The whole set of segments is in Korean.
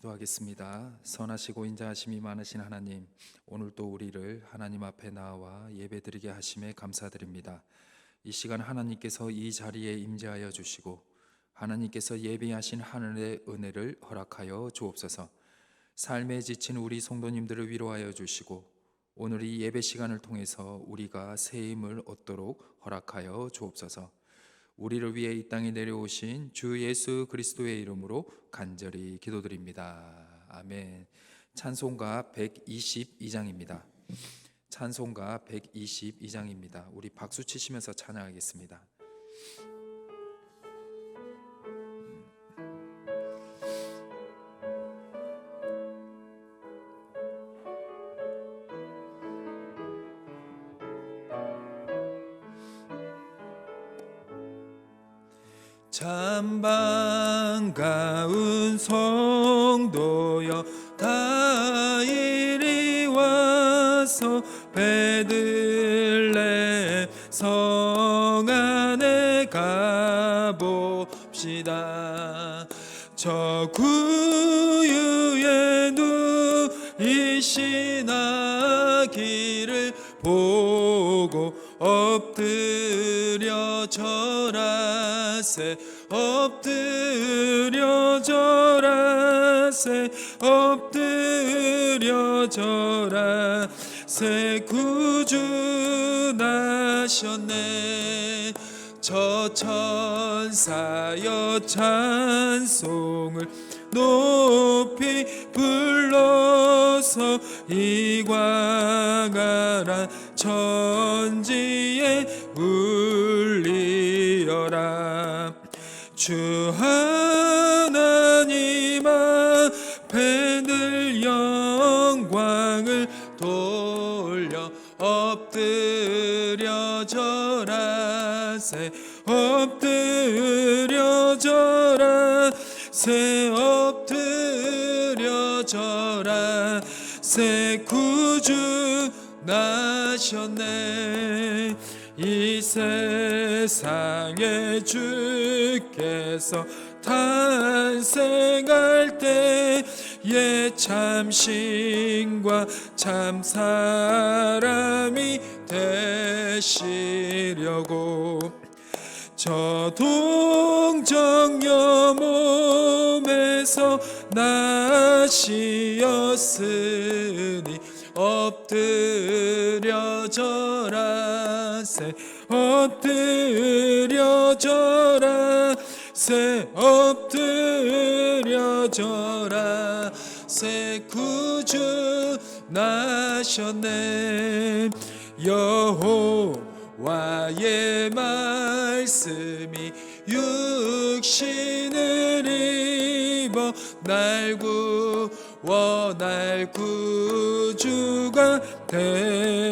기도하겠습니다. 선하시고 인자하심이 많으신 하나님, 오늘도 우리를 하나님 앞에 나와 예배드리게 하심에 감사드립니다. 이 시간 하나님께서 이 자리에 임재하여 주시고 하나님께서 예비하신 하늘의 은혜를 허락하여 주옵소서. 삶에 지친 우리 성도님들을 위로하여 주시고 오늘 이 예배 시간을 통해서 우리가 새 힘을 얻도록 허락하여 주옵소서. 우리를 위해 이 땅에 내려오신 주 예수 그리스도의 이름으로 간절히 기도드립니다. 아멘. 찬송가 122장입니다. 찬송가 122장입니다. 우리 박수 치시면서 찬양하겠습니다. 참 반가운 성도여 다 이리 와서 베들레헴 성 안에 가봅시다. 저 구유에 누이신 아기를 보고 엎드려 절하세 엎드려 절하세 엎드려 절하세 구주 나셨네. 저 천사여 찬송을 높이 불러서 이와 같은 천지에 울리어라. 주 하나님 앞에 늘 영광을 돌려 엎드려 절하세 엎드려 절하세 엎드려 절하세 구주 나셨네. 이 세상에 주께서 탄생할 때에 참 신과 참 사람이 되시려고 저 동정녀 몸에서 나시었으니 엎드려 절하세 엎드려 절하세 엎드려 절하세 구주 나셨네. 여호와의 말씀이 육신을 입어 날 구워 날 구주가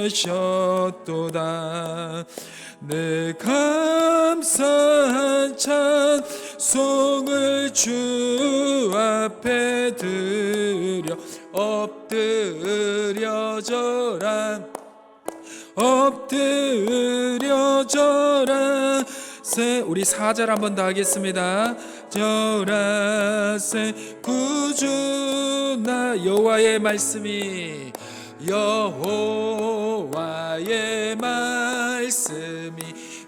되셨도다. 내 감사한 찬송을 주 앞에 드려 엎드려 절하 엎드려 절하세. 우리 4절 한 번 더 하겠습니다. 절하세 구주 나 여호와의 말씀이 여호와의 말씀이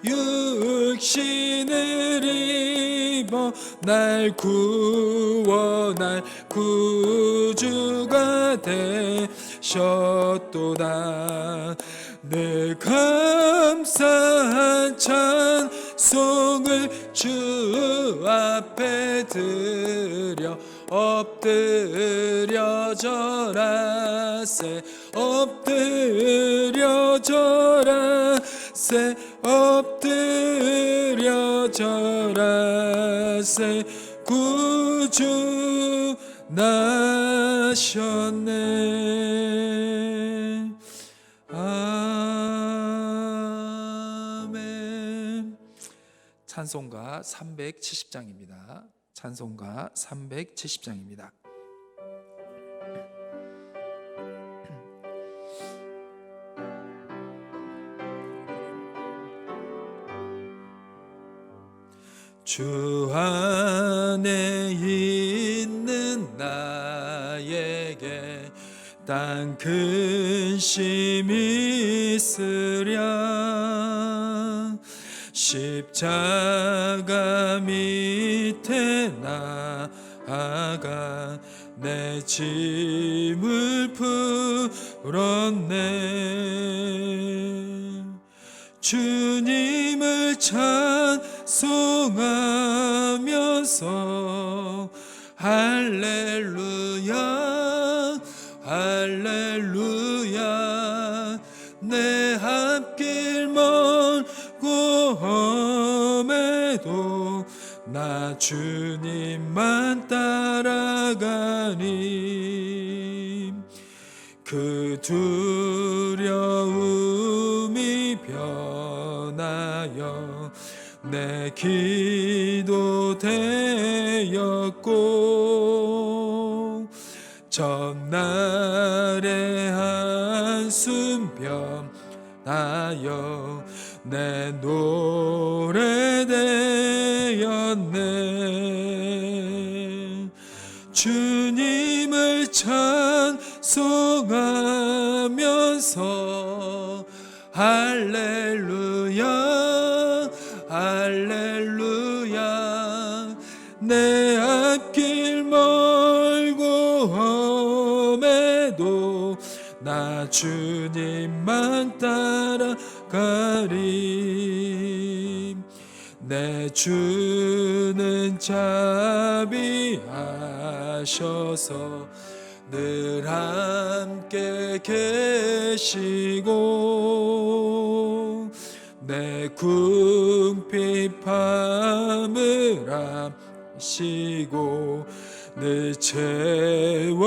육신을 입어 날 구워 날 구주가 되셨도다. 내 감사한 찬송을 주 앞에 드려 엎드려 절하세 엎드려 절하세 엎드려 절하세 구주 나셨네. 아멘. 찬송가 370장입니다. 찬송가 370장입니다. 주 안에 있는 나 땅 근심 있으랴 십자가 밑에 나아가 내 짐을 풀었네. 주님을 찬송하면서 할렐루야 할렐루야 내 앞길 멀고 험해도 나 주님만 따라가니 그 두려움이 변하여 내 기도 되었고 전날의 한숨 변하여 내 노래 되었네. 주님을 찬송하면서 할렐루야 할렐루야 내 앞길 멀고 험해도 나 주님만 따라가리. 내 주는 자비하셔서 늘 함께 계시고 내 궁핍함을 아시고 늘 채워주시네.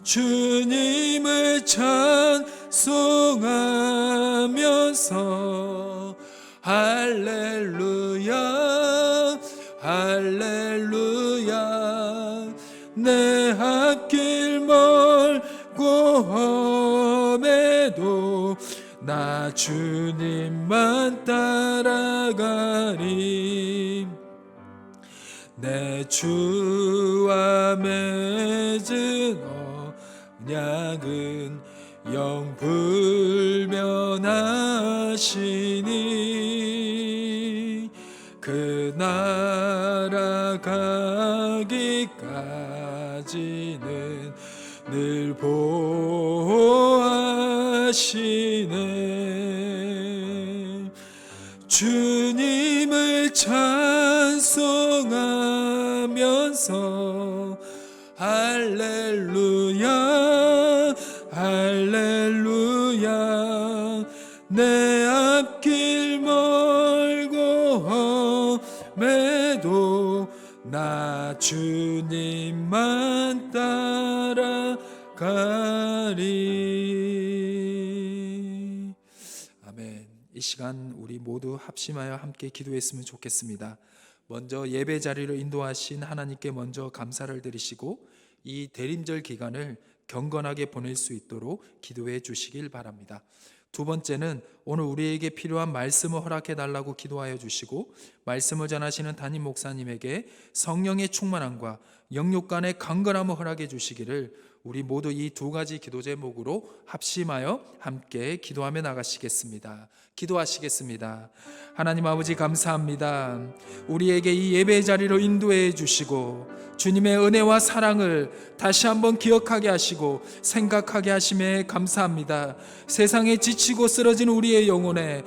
주님을 찬송하면서 할렐루야 할렐루야 내 앞길 멀고 험해도 나 주님만 따라가리. 내 주와 맺은 언약은 영불변하시니 그 나라 가기까지는 늘 보호하시네. 주님을 찬송하면서 할렐루야 할렐루야 내 앞길 멀고 험해도 나 주님만 따라가리. 아멘. 이 시간 우리 모두 합심하여 함께 기도했으면 좋겠습니다. 먼저 예배 자리로 인도하신 하나님께 먼저 감사를 드리시고 이 대림절 기간을 경건하게 보낼 수 있도록 기도해 주시길 바랍니다. 두 번째는 오늘 우리에게 필요한 말씀을 허락해 달라고 기도하여 주시고 말씀을 전하시는 담임 목사님에게 성령의 충만함과 영육 간의 강건함을 허락해 주시기를 우리 모두 이 두 가지 기도 제목으로 합심하여 함께 기도하며 나가시겠습니다. 기도하시겠습니다. 하나님 아버지 감사합니다. 우리에게 이 예배 자리로 인도해 주시고 주님의 은혜와 사랑을 다시 한번 기억하게 하시고 생각하게 하심에 감사합니다. 세상에 지치고 쓰러진 우리의 영혼에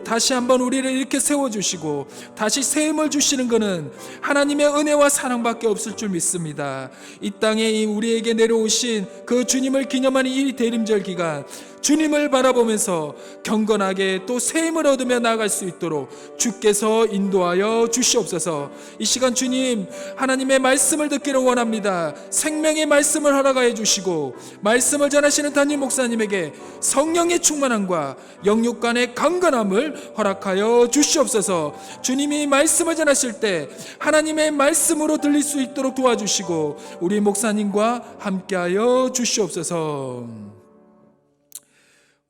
다시 한번 우리를 이렇게 세워주시고 다시 새 힘을 주시는 것은 하나님의 은혜와 사랑밖에 없을 줄 믿습니다. 이 땅에 우리에게 내려오신 그 주님을 기념하는 이 대림절 기간 주님을 바라보면서 경건하게 또 새 힘을 얻으며 나아갈 수 있도록 주께서 인도하여 주시옵소서. 이 시간 주님 하나님의 말씀을 듣기를 원합니다. 생명의 말씀을 허락하여 주시고 말씀을 전하시는 담임 목사님에게 성령의 충만함과 영육 간의 강건함을 허락하여 주시옵소서. 주님이 말씀을 전하실 때 하나님의 말씀으로 들릴 수 있도록 도와주시고 우리 목사님과 함께하여 주시옵소서.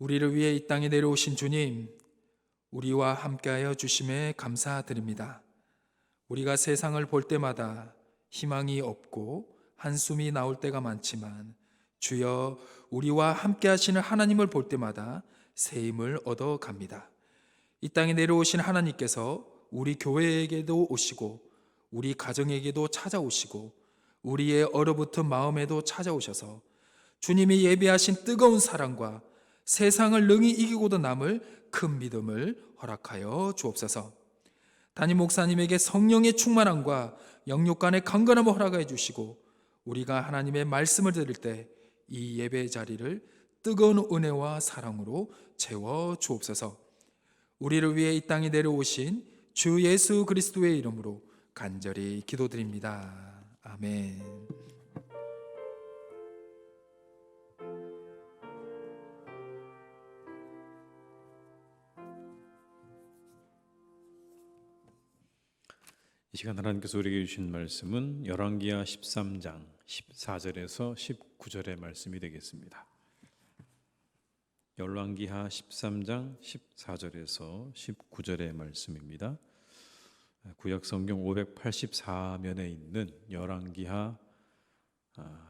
우리를 위해 이 땅에 내려오신 주님, 우리와 함께하여 주심에 감사드립니다. 우리가 세상을 볼 때마다 희망이 없고 한숨이 나올 때가 많지만 주여 우리와 함께 하시는 하나님을 볼 때마다 새 힘을 얻어 갑니다. 이 땅에 내려오신 하나님께서 우리 교회에게도 오시고 우리 가정에게도 찾아오시고 우리의 얼어붙은 마음에도 찾아오셔서 주님이 예비하신 뜨거운 사랑과 세상을 능히 이기고도 남을 큰 믿음을 허락하여 주옵소서. 담임 목사님에게 성령의 충만함과 영육간의 강건함을 허락해 주시고 우리가 하나님의 말씀을 들을 때 이 예배 자리를 뜨거운 은혜와 사랑으로 채워 주옵소서. 우리를 위해 이 땅에 내려오신 주 예수 그리스도의 이름으로 간절히 기도드립니다. 아멘. 이 시간 하나님께서 우리에게 주신 말씀은 열왕기하 13장 14절에서 19절의 말씀이 되겠습니다. 열왕기하 13장 14절에서 19절의 말씀입니다. 구약성경 584면에 있는 열왕기하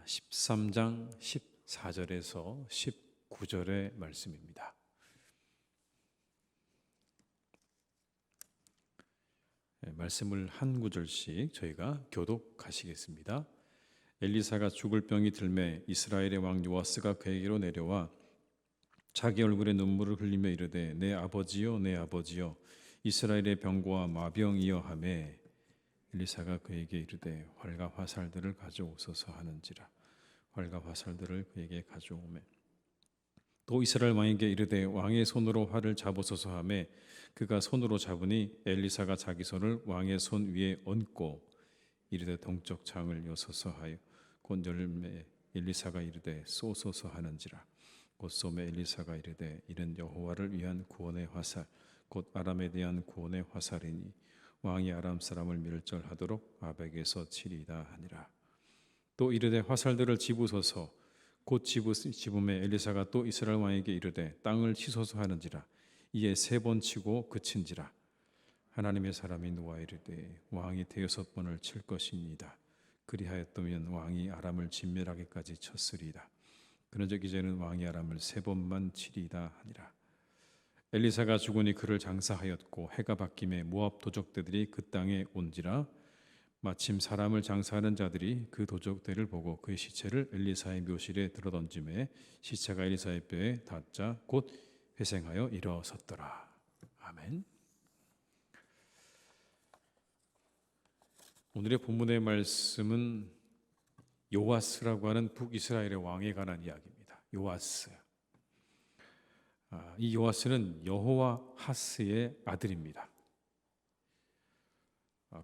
13장 14절에서 19절의 말씀입니다. 말씀을 한 구절씩 저희가 교독하시겠습니다. 엘리사가 죽을 병이 들매 이스라엘의 왕 요아스가 그에게로 내려와 자기 얼굴에 눈물을 흘리며 이르되 내 아버지여 내 아버지여 이스라엘의 병과 마병이여 하매 엘리사가 그에게 이르되 활과 화살들을 가져오소서 하는지라. 활과 화살들을 그에게 가져오매 또 이스라엘 왕에게 이르되 왕의 손으로 활을 잡으소서 하매 그가 손으로 잡으니 엘리사가 자기 손을 왕의 손 위에 얹고 이르되 동쪽 창을 여소서 하여 곧 열매 엘리사가 이르되 쏘소서 하는지라. 곧 쏘매 엘리사가 이르되 이는 여호와를 위한 구원의 화살 곧 아람에 대한 구원의 화살이니 왕이 아람 사람을 멸절하도록 아벡에서 치리이다 하니라. 또 이르되 화살들을 집으소서. 곧 집음에 엘리사가 또 이스라엘 왕에게 이르되 땅을 치소서 하는지라. 이에 3번 치고 그친지라. 하나님의 사람이 누워 이르되 왕이 대여섯 번을 칠 것이니이다. 그리하였다면 왕이 아람을 진멸하기까지 쳤으리이다. 그런즉 이제는 왕이 아람을 3번만 치리이다 하니라. 엘리사가 죽으니 그를 장사하였고 해가 바뀜에 모압 도적대들이 그 땅에 온지라. 마침 사람을 장사하는 자들이 그 도적대를 보고 그의 시체를 엘리사의 묘실에 들어던짐에 시체가 엘리사의 뼈에 닿자 곧 회생하여 일어섰더라. 아멘. 오늘의 본문의 말씀은 요아스라고 하는 북이스라엘의 왕에 관한 이야기입니다. 요아스. 이 요아스는 여호와하스의 아들입니다.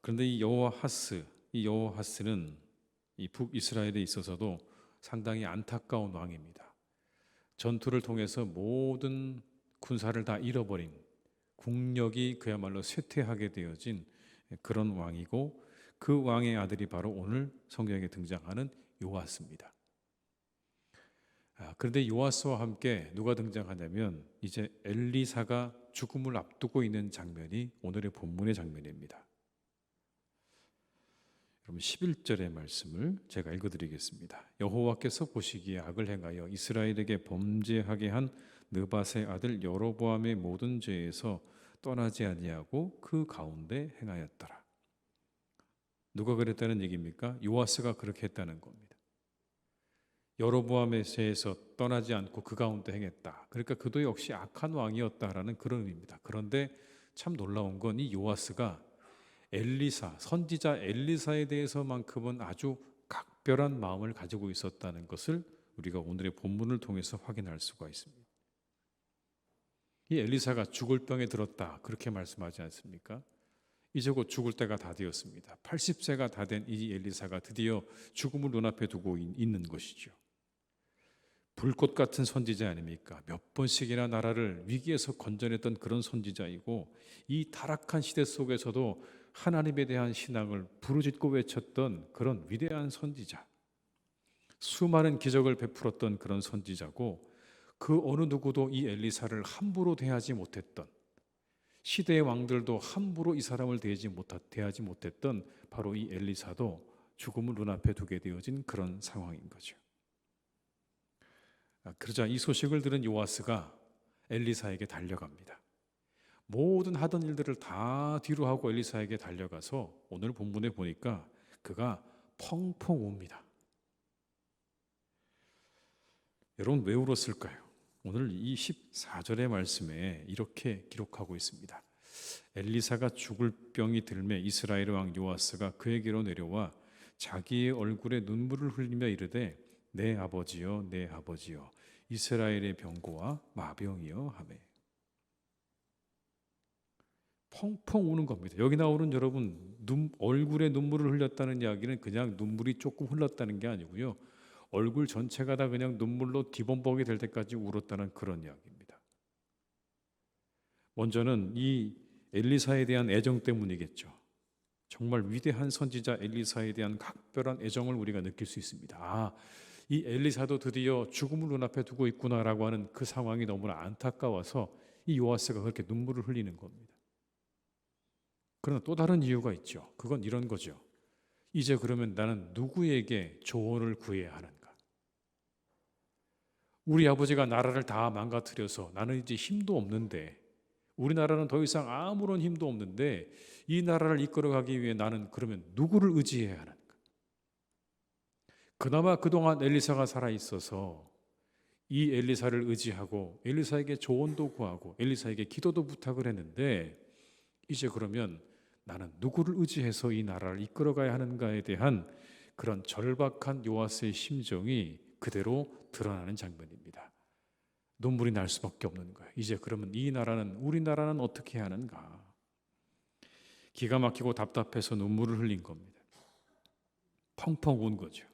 그런데 이 여호와하스는 이 북이스라엘에 있어서도 상당히 안타까운 왕입니다. 전투를 통해서 모든 군사를 다 잃어버린, 국력이 그야말로 쇠퇴하게 되어진 그런 왕이고, 그 왕의 아들이 바로 오늘 성경에 등장하는 요아스입니다. 그런데 요아스와 함께 누가 등장하냐면 이제 엘리사가 죽음을 앞두고 있는 장면이 오늘의 본문의 장면입니다. 여러분 11절의 말씀을 제가 읽어드리겠습니다. 여호와께서 보시기에 악을 행하여 이스라엘에게 범죄하게 한 느밧의 아들 여로보암의 모든 죄에서 떠나지 아니하고 그 가운데 행하였더라. 누가 그랬다는 얘기입니까? 요아스가 그렇게 했다는 겁니다. 여로보암의 죄에서 떠나지 않고 그 가운데 행했다. 그러니까 그도 역시 악한 왕이었다라는 그런 의미입니다. 그런데 참 놀라운 건 이 요아스가 엘리사, 선지자 엘리사에 대해서만큼은 아주 각별한 마음을 가지고 있었다는 것을 우리가 오늘의 본문을 통해서 확인할 수가 있습니다. 이 엘리사가 죽을 병에 들었다 그렇게 말씀하지 않습니까? 이제 곧 죽을 때가 다 되었습니다. 80세가 다 된 이 엘리사가 드디어 죽음을 눈앞에 두고 있는 것이죠. 불꽃 같은 선지자 아닙니까? 몇 번씩이나 나라를 위기에서 건져냈던 그런 선지자이고, 이 타락한 시대 속에서도 하나님에 대한 신앙을 부르짖고 외쳤던 그런 위대한 선지자, 수많은 기적을 베풀었던 그런 선지자고, 그 어느 누구도 이 엘리사를 함부로 대하지 못했던, 시대의 왕들도 함부로 이 사람을 대하지 못했던 바로 이 엘리사도 죽음을 눈앞에 두게 되어진 그런 상황인 거죠. 그러자 이 소식을 들은 요아스가 엘리사에게 달려갑니다. 모든 하던 일들을 다 뒤로 하고 엘리사에게 달려가서 오늘 본문에 보니까 그가 펑펑 웁니다. 여러분 왜 울었을까요? 오늘 이 14절의 말씀에 이렇게 기록하고 있습니다. 엘리사가 죽을 병이 들매 이스라엘 왕 요아스가 그에게로 내려와 자기의 얼굴에 눈물을 흘리며 이르되 내 아버지여 내 아버지여 이스라엘의 병고와 마병이여 하매. 펑펑 우는 겁니다. 여기 나오는 여러분 얼굴에 눈물을 흘렸다는 이야기는 그냥 눈물이 조금 흘렀다는 게 아니고요. 얼굴 전체가 다 그냥 눈물로 뒤범벅이 될 때까지 울었다는 그런 이야기입니다. 먼저는 이 엘리사에 대한 애정 때문이겠죠. 정말 위대한 선지자 엘리사에 대한 각별한 애정을 우리가 느낄 수 있습니다. 이 엘리사도 드디어 죽음을 눈앞에 두고 있구나라고 하는 그 상황이 너무나 안타까워서 이 요아스가 그렇게 눈물을 흘리는 겁니다. 그러나 또 다른 이유가 있죠. 그건 이런 거죠. 이제 그러면 나는 누구에게 조언을 구해야 하는가? 우리 아버지가 나라를 다 망가뜨려서 나는 이제 힘도 없는데, 우리나라는 더 이상 아무런 힘도 없는데 이 나라를 이끌어가기 위해 나는 그러면 누구를 의지해야 하는가? 그나마 그동안 엘리사가 살아있어서 이 엘리사를 의지하고 엘리사에게 조언도 구하고 엘리사에게 기도도 부탁을 했는데 이제 그러면 나는 누구를 의지해서 이 나라를 이끌어가야 하는가에 대한 그런 절박한 요아스의 심정이 그대로 드러나는 장면입니다. 눈물이 날 수밖에 없는 거예요. 이제 그러면 우리나라는 어떻게 해야 하는가? 기가 막히고 답답해서 눈물을 흘린 겁니다. 펑펑 운 거죠.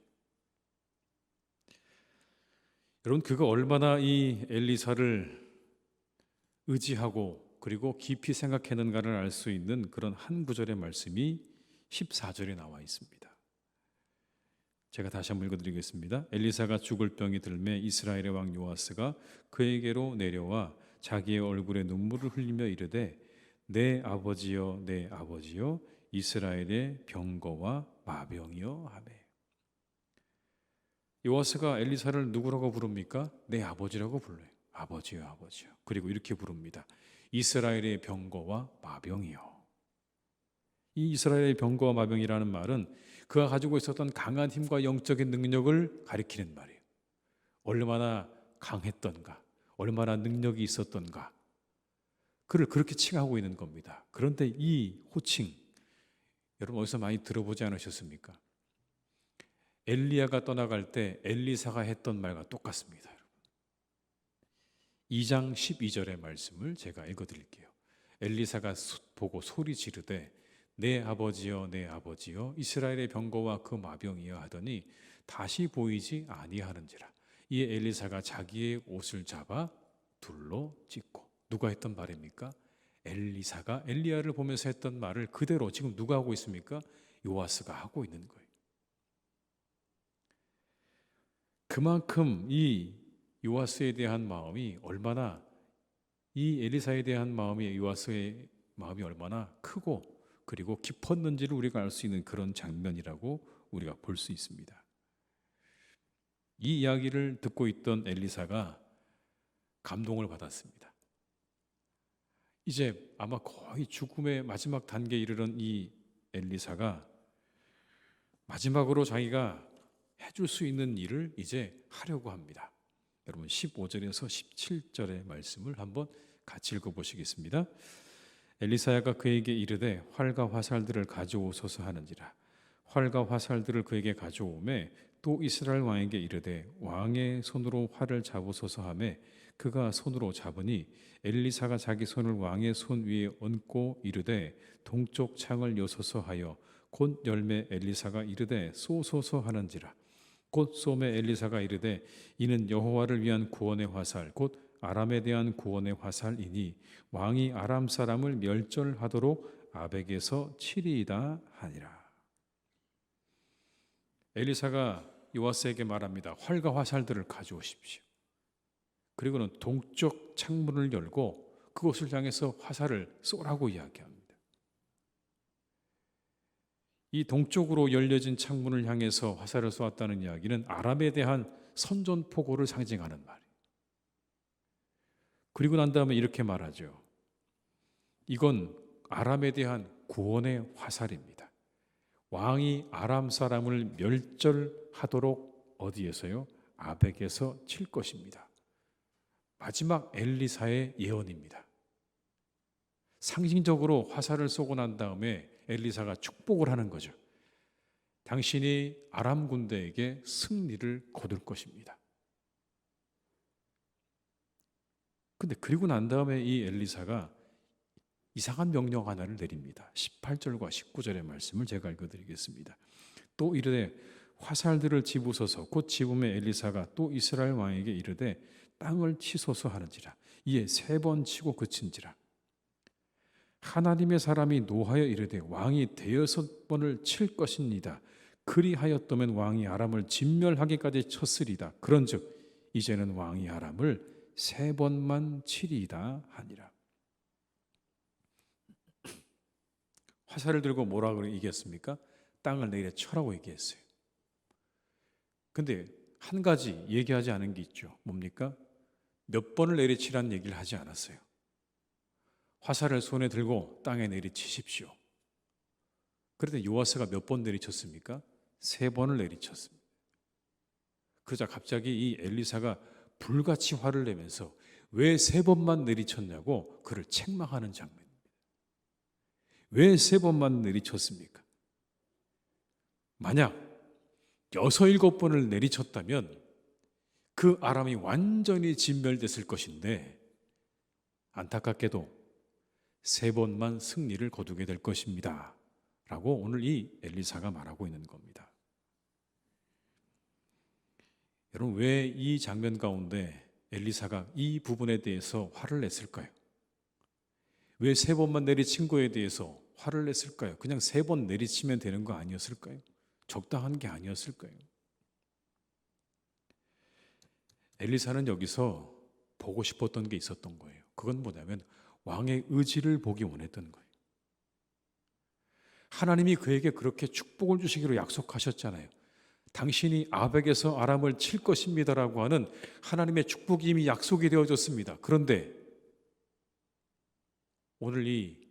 여러분, 그가 얼마나 이 엘리사를 의지하고 그리고 깊이 생각했는가를 알 수 있는 그런 한 구절의 말씀이 14절에 나와 있습니다. 제가 다시 한번 읽어드리겠습니다. 엘리사가 죽을 병이 들매 이스라엘의 왕 요아스가 그에게로 내려와 자기의 얼굴에 눈물을 흘리며 이르되 내 아버지여 내 아버지여 이스라엘의 병거와 마병이여 하매. 요아스가 엘리사를 누구라고 부릅니까? 내 아버지라고 불러요. 아버지요 아버지요. 그리고 이렇게 부릅니다. 이스라엘의 병거와 마병이요. 이 이스라엘의 병거와 마병이라는 말은 그가 가지고 있었던 강한 힘과 영적인 능력을 가리키는 말이에요. 얼마나 강했던가, 얼마나 능력이 있었던가, 그를 그렇게 칭하고 있는 겁니다. 그런데 이 호칭, 여러분 어디서 많이 들어보지 않으셨습니까? 엘리야가 떠나갈 때 엘리사가 했던 말과 똑같습니다. 2장 12절의 말씀을 제가 읽어드릴게요. 엘리사가 보고 소리 지르되 내 아버지여 내 아버지여 이스라엘의 병거와 그 마병이여 하더니 다시 보이지 아니하는지라. 이에 엘리사가 자기의 옷을 잡아 둘로 찢고. 누가 했던 말입니까? 엘리사가 엘리야를 보면서 했던 말을 그대로 지금 누가 하고 있습니까? 요아스가 하고 있는 거예요. 그만큼 이 요아스에 대한 마음이 얼마나, 이 엘리사에 대한 마음이 요아스의 마음이 얼마나 크고 그리고 깊었는지를 우리가 알 수 있는 그런 장면이라고 우리가 볼 수 있습니다. 이 이야기를 듣고 있던 엘리사가 감동을 받았습니다. 이제 아마 거의 죽음의 마지막 단계에 이르는 이 엘리사가 마지막으로 자기가 해줄 수 있는 일을 이제 하려고 합니다. 여러분 15절에서 17절의 말씀을 한번 같이 읽어보시겠습니다. 엘리사야가 그에게 이르되 활과 화살들을 가져오소서 하는지라. 활과 화살들을 그에게 가져오매 또 이스라엘 왕에게 이르되 왕의 손으로 활을 잡으소서 하매 그가 손으로 잡으니 엘리사가 자기 손을 왕의 손 위에 얹고 이르되 동쪽 창을 여소서 하여 곧 열매 엘리사가 이르되 쏘소서 하는지라. 곧 쏘매 엘리사가 이르되 이는 여호와를 위한 구원의 화살 곧 아람에 대한 구원의 화살이니 왕이 아람 사람을 멸절하도록 아벡에서 치리이다 하니라. 엘리사가 요아스에게 말합니다. 활과 화살들을 가져오십시오. 그리고는 동쪽 창문을 열고 그곳을 향해서 화살을 쏘라고 이야기합니다. 이 동쪽으로 열려진 창문을 향해서 화살을 쏘았다는 이야기는 아람에 대한 선전포고를 상징하는 말이에요. 그리고 난 다음에 이렇게 말하죠. 이건 아람에 대한 구원의 화살입니다. 왕이 아람 사람을 멸절하도록 어디에서요? 아벡에서 칠 것입니다. 마지막 엘리사의 예언입니다. 상징적으로 화살을 쏘고 난 다음에 엘리사가 축복을 하는 거죠. 당신이 아람 군대에게 승리를 거둘 것입니다. 근데 그리고 난 다음에 이 엘리사가 이상한 명령 하나를 내립니다. 18절과 19절의 말씀을 제가 읽어드리겠습니다. 또 이르되 화살들을 집으소서. 곧 집음에 엘리사가 또 이스라엘 왕에게 이르되 땅을 치소서 하는지라. 이에 3번 치고 그친지라. 하나님의 사람이 노하여 이르되 왕이 6번을 칠 것입니다. 그리하였더면 왕이 아람을 진멸하기까지 쳤으리다. 그런즉 이제는 왕이 아람을 3번만 치리이다 하니라. 화살을 들고 뭐라고 얘기했습니까? 땅을 내려 쳐라고 얘기했어요. 근데 한 가지 얘기하지 않은 게 있죠. 뭡니까? 몇 번을 내리치라는 얘기를 하지 않았어요. 화살을 손에 들고 땅에 내리치십시오. 그런데 요아스가 몇 번 내리쳤습니까? 3번을 내리쳤습니다. 그러자 갑자기 이 엘리사가 불같이 화를 내면서 왜 3번만 내리쳤냐고 그를 책망하는 장면입니다. 왜 3번만 내리쳤습니까? 만약 6, 7번을 내리쳤다면 그 아람이 완전히 진멸됐을 것인데 안타깝게도 3번만 승리를 거두게 될 것입니다. 라고 오늘 이 엘리사가 말하고 있는 겁니다. 여러분, 왜 이 장면 가운데 엘리사가 이 부분에 대해서 화를 냈을까요? 왜 3번만 내리친 거에 대해서 화를 냈을까요? 그냥 3번 내리치면 되는 거 아니었을까요? 적당한 게 아니었을까요? 엘리사는 여기서 보고 싶었던 게 있었던 거예요. 그건 뭐냐면 왕의 의지를 보기 원했던 거예요. 하나님이 그에게 그렇게 축복을 주시기로 약속하셨잖아요. 당신이 아벡에서 아람을 칠 것입니다라고 하는 하나님의 축복이 이미 약속이 되어졌습니다. 그런데 오늘 이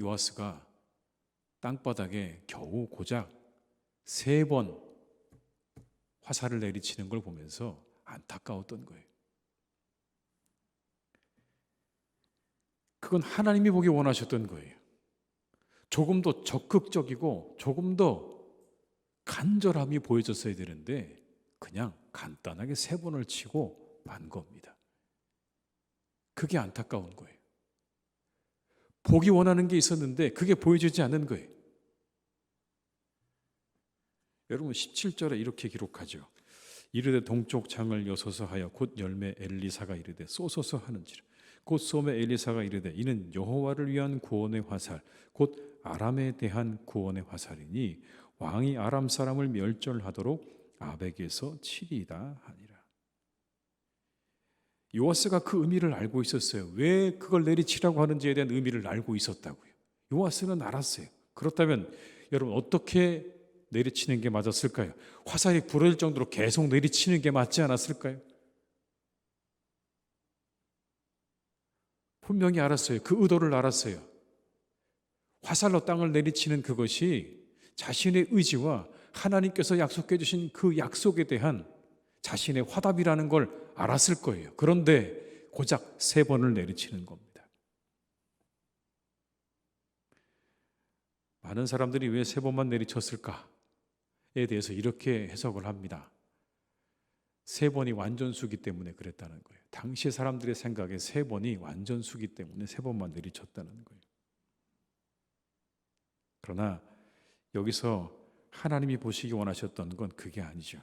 요아스가 땅바닥에 겨우 고작 3번 화살을 내리치는 걸 보면서 안타까웠던 거예요. 그건 하나님이 보기 원하셨던 거예요. 조금 더 적극적이고 조금 더 간절함이 보여졌어야 되는데 그냥 간단하게 3번을 치고 만 겁니다. 그게 안타까운 거예요. 보기 원하는 게 있었는데 그게 보여지지 않는 거예요. 여러분 17절에 이렇게 기록하죠. 이르되 동쪽 창을 여소서 하여 곧 열매 엘리사가 이르되 쏘소서 하는지라. 곧 쏘매 엘리사가 이르되 이는 여호와를 위한 구원의 화살 곧 아람에 대한 구원의 화살이니 왕이 아람 사람을 멸절하도록 아벡에서 치리이다 하니라. 요아스가 그 의미를 알고 있었어요. 왜 그걸 내리치라고 하는지에 대한 의미를 알고 있었다고요. 요아스는 알았어요. 그렇다면 여러분 어떻게 내리치는 게 맞았을까요? 화살이 부러질 정도로 계속 내리치는 게 맞지 않았을까요? 분명히 알았어요. 그 의도를 알았어요. 화살로 땅을 내리치는 그것이 자신의 의지와 하나님께서 약속해 주신 그 약속에 대한 자신의 화답이라는 걸 알았을 거예요. 그런데 고작 3번을 내리치는 겁니다. 많은 사람들이 왜 3번만 내리쳤을까에 대해서 이렇게 해석을 합니다. 3번이 완전수기 때문에 그랬다는 거예요. 당시 사람들의 생각에 3번이 완전수기 때문에 3번만 내리쳤다는 거예요. 그러나 여기서 하나님이 보시기 원하셨던 건 그게 아니죠.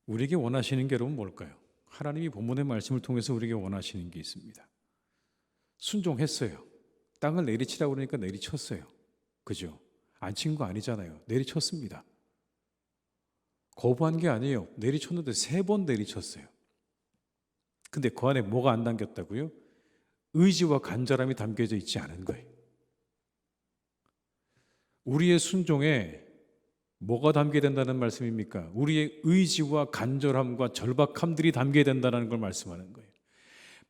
우리에게 원하시는 게 여러분 뭘까요? 하나님이 본문의 말씀을 통해서 우리에게 원하시는 게 있습니다. 순종했어요. 땅을 내리치라고 그러니까 내리쳤어요. 그죠? 안 친 거 아니잖아요. 내리쳤습니다. 거부한 게 아니에요. 내리쳤는데 3번 내리쳤어요. 근데 그 안에 뭐가 안 담겼다고요? 의지와 간절함이 담겨져 있지 않은 거예요. 우리의 순종에 뭐가 담겨야 된다는 말씀입니까? 우리의 의지와 간절함과 절박함들이 담겨야 된다는 걸 말씀하는 거예요.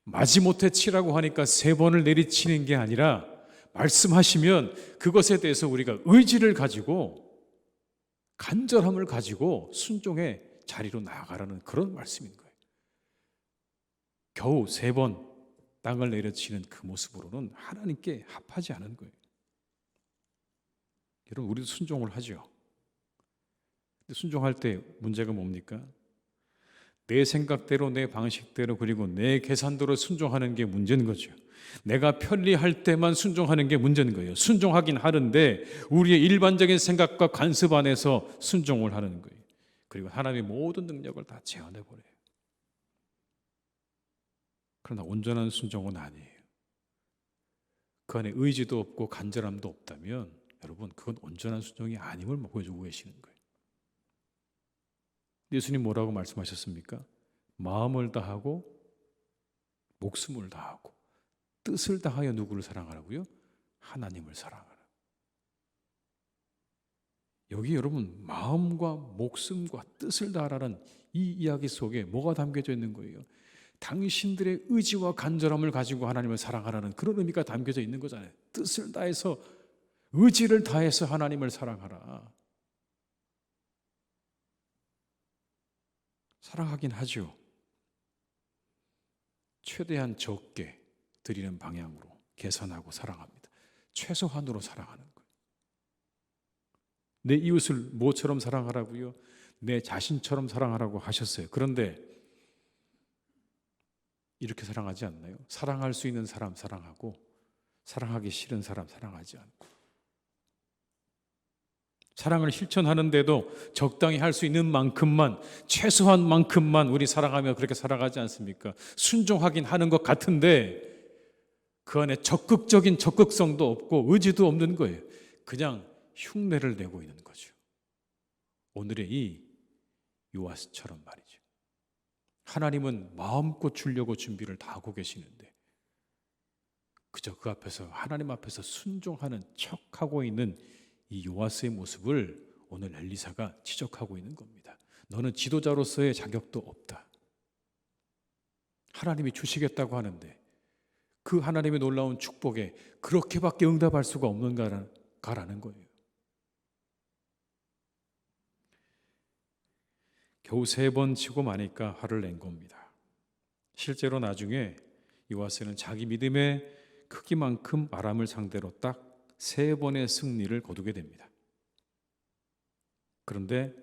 마지못해 치라고 하니까 3번을 내리치는 게 아니라 말씀하시면 그것에 대해서 우리가 의지를 가지고 간절함을 가지고 순종의 자리로 나아가라는 그런 말씀인 거예요. 겨우 3번 땅을 내려치는 그 모습으로는 하나님께 합하지 않은 거예요. 여러분, 우리도 순종을 하죠. 근데 순종할 때 문제가 뭡니까? 내 생각대로, 내 방식대로, 그리고 내 계산대로 순종하는 게 문제인 거죠. 내가 편리할 때만 순종하는 게 문제인 거예요. 순종하긴 하는데 우리의 일반적인 생각과 관습 안에서 순종을 하는 거예요. 그리고 하나님의 모든 능력을 다 제한해버려요. 그러나 온전한 순종은 아니에요. 그 안에 의지도 없고 간절함도 없다면 여러분, 그건 온전한 순종이 아님을 보여주고 계시는 거예요. 예수님 뭐라고 말씀하셨습니까? 마음을 다하고 목숨을 다하고 뜻을 다하여 누구를 사랑하라고요? 하나님을 사랑하라. 여기 여러분, 마음과 목숨과 뜻을 다하라는 이 이야기 속에 뭐가 담겨져 있는 거예요? 당신들의 의지와 간절함을 가지고 하나님을 사랑하라는 그런 의미가 담겨져 있는 거잖아요. 뜻을 다해서, 의지를 다해서 하나님을 사랑하라. 사랑하긴 하죠. 최대한 적게 드리는 방향으로 계산하고 사랑합니다. 최소한으로 사랑하는 거예요. 내 이웃을 뭐처럼 사랑하라고요? 내 자신처럼 사랑하라고 하셨어요. 그런데 이렇게 사랑하지 않나요? 사랑할 수 있는 사람 사랑하고 사랑하기 싫은 사람 사랑하지 않고, 사랑을 실천하는데도 적당히 할 수 있는 만큼만, 최소한 만큼만 우리 사랑하며 그렇게 살아가지 않습니까? 순종하긴 하는 것 같은데 그 안에 적극적인 적극성도 없고 의지도 없는 거예요. 그냥 흉내를 내고 있는 거죠. 오늘의 이 요아스처럼 말이죠. 하나님은 마음껏 주려고 준비를 다 하고 계시는데 그저 그 앞에서, 하나님 앞에서 순종하는 척하고 있는 이 요아스의 모습을 오늘 엘리사가 지적하고 있는 겁니다. 너는 지도자로서의 자격도 없다. 하나님이 주시겠다고 하는데 그 하나님의 놀라운 축복에 그렇게밖에 응답할 수가 없는가라는 거예요. 겨우 3번 치고 마니까 화를 낸 겁니다. 실제로 나중에 요아스는 자기 믿음의 크기만큼 아람을 상대로 딱 3번의 승리를 거두게 됩니다. 그런데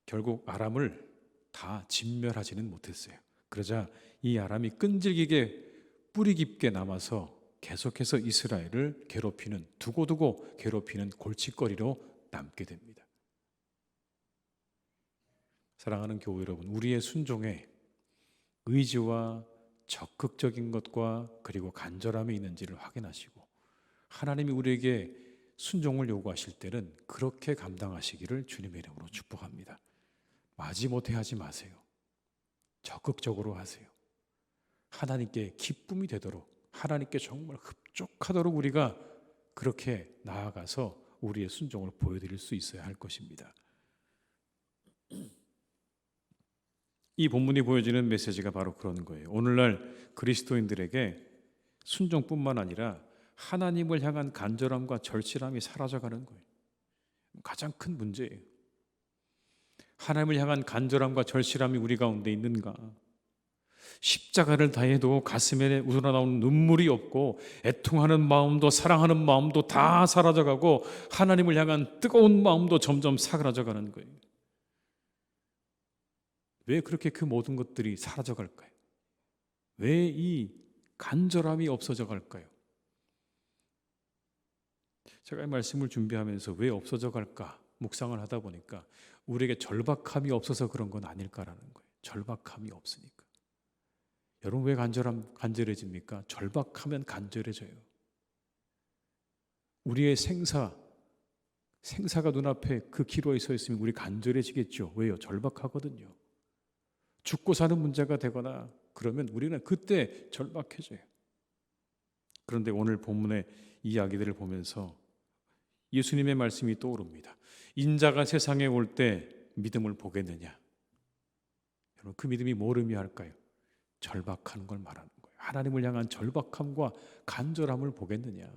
결국 아람을 다 진멸하지는 못했어요. 그러자 이 아람이 끈질기게 뿌리 깊게 남아서 계속해서 이스라엘을 괴롭히는, 두고두고 괴롭히는 골칫거리로 남게 됩니다. 사랑하는 교회 여러분, 우리의 순종에 의지와 적극적인 것과 그리고 간절함이 있는지를 확인하시고 하나님이 우리에게 순종을 요구하실 때는 그렇게 감당하시기를 주님의 이름으로 축복합니다. 마지못해 하지 마세요. 적극적으로 하세요. 하나님께 기쁨이 되도록, 하나님께 정말 흡족하도록 우리가 그렇게 나아가서 우리의 순종을 보여드릴 수 있어야 할 것입니다. 이 본문이 보여지는 메시지가 바로 그런 거예요. 오늘날 그리스도인들에게 순종뿐만 아니라 하나님을 향한 간절함과 절실함이 사라져가는 거예요. 가장 큰 문제예요. 하나님을 향한 간절함과 절실함이 우리 가운데 있는가? 십자가를 다해도 가슴에 우러나오는 눈물이 없고 애통하는 마음도 사랑하는 마음도 다 사라져가고 하나님을 향한 뜨거운 마음도 점점 사라져가는 거예요. 왜 그렇게 그 모든 것들이 사라져갈까요? 왜 이 간절함이 없어져 갈까요? 제가 이 말씀을 준비하면서 왜 없어져 갈까 묵상을 하다 보니까 우리에게 절박함이 없어서 그런 건 아닐까라는 거예요. 절박함이 없으니까. 여러분, 왜 간절해집니까? 절박하면 간절해져요. 우리의 생사가 눈앞에 그 기로에 서 있으면 우리 간절해지겠죠. 왜요? 절박하거든요. 죽고 사는 문제가 되거나 그러면 우리는 그때 절박해져요. 그런데 오늘 본문의 이야기들을 보면서 예수님의 말씀이 떠오릅니다. 인자가 세상에 올 때 믿음을 보겠느냐? 여러분, 그 믿음이 뭘 의미할까요? 절박한 걸 말하는 거예요. 하나님을 향한 절박함과 간절함을 보겠느냐?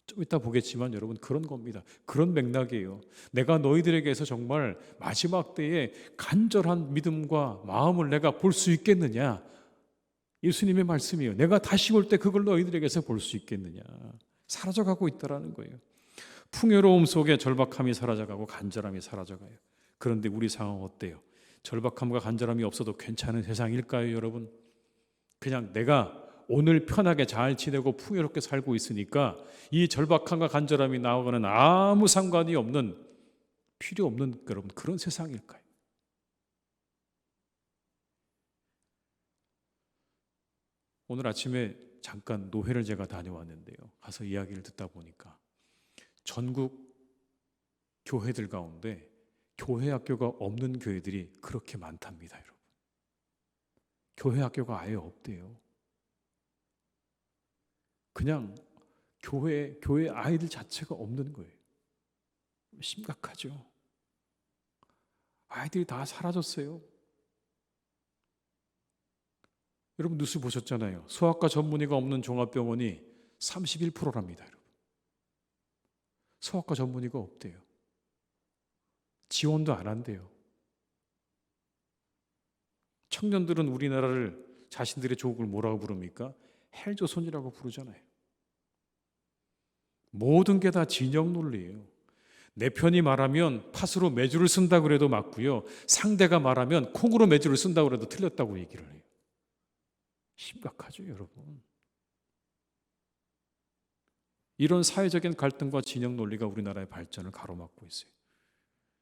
좀 이따 보겠지만 여러분, 그런 겁니다. 그런 맥락이에요. 내가 너희들에게서 정말 마지막 때에 간절한 믿음과 마음을 내가 볼 수 있겠느냐? 예수님의 말씀이에요. 내가 다시 올 때 그걸 너희들에게서 볼 수 있겠느냐? 사라져가고 있다라는 거예요. 풍요로움 속에 절박함이 사라져가고 간절함이 사라져가요. 그런데 우리 상황 어때요? 절박함과 간절함이 없어도 괜찮은 세상일까요, 여러분? 그냥 내가 오늘 편하게 잘 지내고 풍요롭게 살고 있으니까 이 절박함과 간절함이 나오고는 아무 상관이 없는, 필요 없는 여러분, 그런 세상일까요? 오늘 아침에 잠깐 노회를 제가 다녀왔는데요. 가서 이야기를 듣다 보니까 전국 교회들 가운데 교회 학교가 없는 교회들이 그렇게 많답니다, 여러분. 교회 학교가 아예 없대요. 그냥 교회 아이들 자체가 없는 거예요. 심각하죠. 아이들이 다 사라졌어요. 여러분, 뉴스 보셨잖아요. 소아과 전문의가 없는 종합병원이 31%랍니다, 여러분. 소아과 전문의가 없대요. 지원도 안 한대요. 청년들은 우리나라를 자신들의 조국을 뭐라고 부릅니까? 헬조선이라고 부르잖아요. 모든 게 다 진영 논리예요. 내 편이 말하면 팥으로 매주를 쓴다고 그래도 맞고요. 상대가 말하면 콩으로 매주를 쓴다고 그래도 틀렸다고 얘기를 해요. 심각하죠, 여러분. 이런 사회적인 갈등과 진영 논리가 우리나라의 발전을 가로막고 있어요.